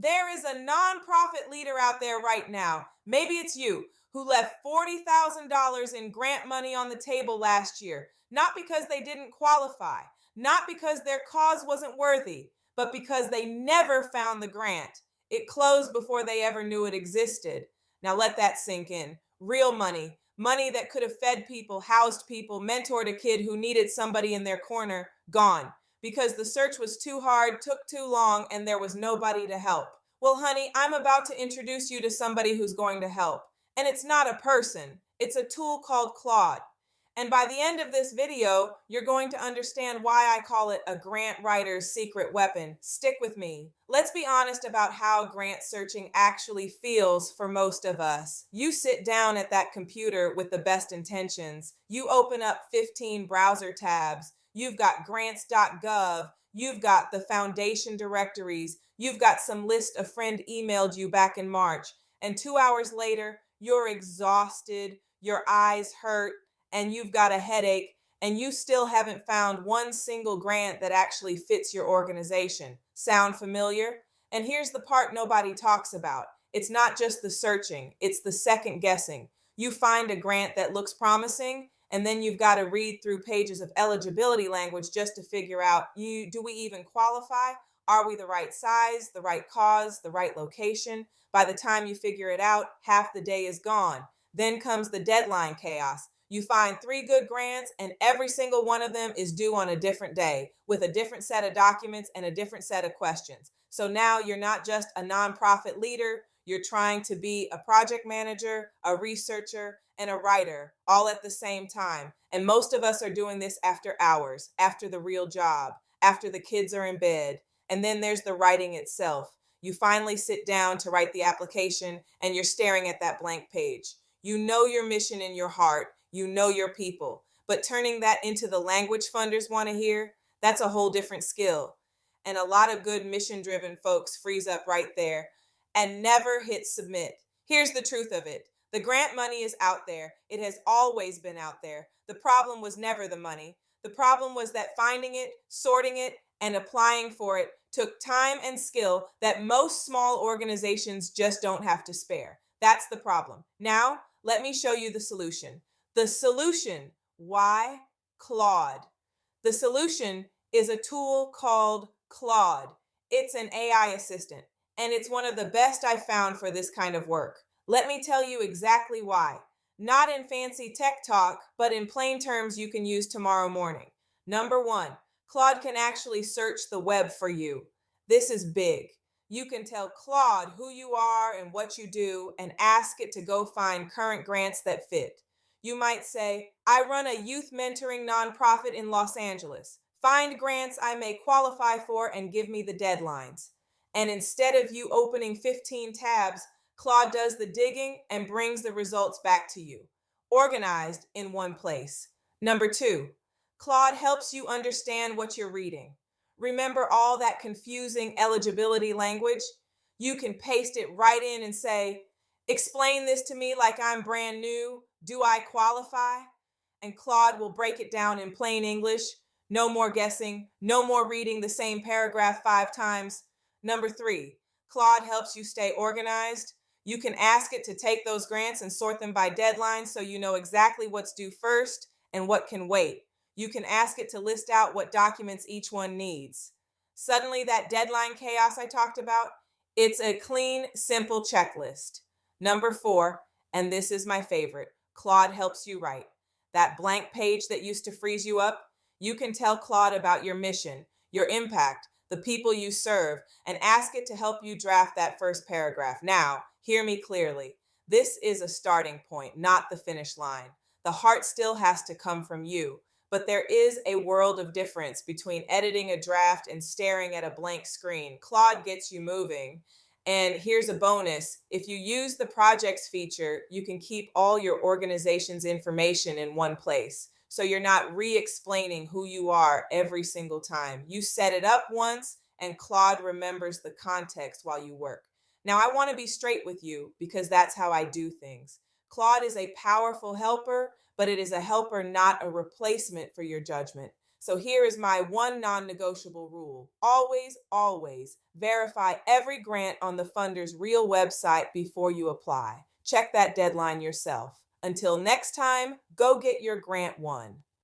There is a nonprofit leader out there right now, maybe it's you, who left $40,000 in grant money on the table last year, not because they didn't qualify, not because their cause wasn't worthy, but because they never found the grant. It closed before they ever knew it existed. Now let that sink in. Real money, money that could have fed people, housed people, mentored a kid who needed somebody in their corner, gone because the search was too hard, took too long, and there was nobody to help. Well, honey, I'm about to introduce you to somebody who's going to help. And it's not a person, it's a tool called Claude. And by the end of this video, you're going to understand why I call it a grant writer's secret weapon. Stick with me. Let's be honest about how grant searching actually feels for most of us. You sit down at that computer with the best intentions. You open up 15 browser tabs. You've got grants.gov. You've got the foundation directories. You've got some list a friend emailed you back in March. And 2 hours later, you're exhausted, your eyes hurt, and you've got a headache, and you still haven't found one single grant that actually fits your organization. Sound familiar? And here's the part nobody talks about. It's not just the searching, it's the second guessing. You find a grant that looks promising, and then you've got to read through pages of eligibility language just to figure out, do we even qualify? Are we the right size, the right cause, the right location? By the time you figure it out, half the day is gone. Then comes the deadline chaos. You find 3 good grants, and every single one of them is due on a different day with a different set of documents and a different set of questions. So now you're not just a nonprofit leader, you're trying to be a project manager, a researcher, and a writer all at the same time. And most of us are doing this after hours, after the real job, after the kids are in bed. And then there's the writing itself. You finally sit down to write the application, and you're staring at that blank page. You know your mission in your heart. You know your people. But turning that into the language funders want to hear, that's a whole different skill. And a lot of good mission-driven folks freeze up right there and never hit submit. Here's the truth of it. The grant money is out there. It has always been out there. The problem was never the money. The problem was that finding it, sorting it, and applying for it took time and skill that most small organizations just don't have to spare. That's the problem. Now, let me show you the solution. The solution, why? Claude. The solution is a tool called Claude. It's an AI assistant, and it's one of the best I've found for this kind of work. Let me tell you exactly why. Not in fancy tech talk, but in plain terms you can use tomorrow morning. Number 1, Claude can actually search the web for you. This is big. You can tell Claude who you are and what you do and ask it to go find current grants that fit. You might say, I run a youth mentoring nonprofit in Los Angeles. Find grants I may qualify for and give me the deadlines. And instead of you opening 15 tabs, Claude does the digging and brings the results back to you, organized in one place. Number 2, Claude helps you understand what you're reading. Remember all that confusing eligibility language? You can paste it right in and say, explain this to me like I'm brand new. Do I qualify? And Claude will break it down in plain English. No more guessing. No more reading the same paragraph 5 times. Number 3, Claude helps you stay organized. You can ask it to take those grants and sort them by deadline so you know exactly what's due first and what can wait. You can ask it to list out what documents each one needs. Suddenly, that deadline chaos I talked about, it's a clean, simple checklist. Number 4, and this is my favorite, Claude helps you write. That blank page that used to freeze you up, you can tell Claude about your mission, your impact, the people you serve, and ask it to help you draft that first paragraph. Now, hear me clearly. This is a starting point, not the finish line. The heart still has to come from you. But there is a world of difference between editing a draft and staring at a blank screen. Claude gets you moving. And here's a bonus. If you use the projects feature, you can keep all your organization's information in one place. So you're not re-explaining who you are every single time. You set it up once, and Claude remembers the context while you work. Now, I want to be straight with you because that's how I do things. Claude is a powerful helper, but it is a helper, not a replacement for your judgment. So here is my one non-negotiable rule. Always, always verify every grant on the funder's real website before you apply. Check that deadline yourself. Until next time, go get your grant won.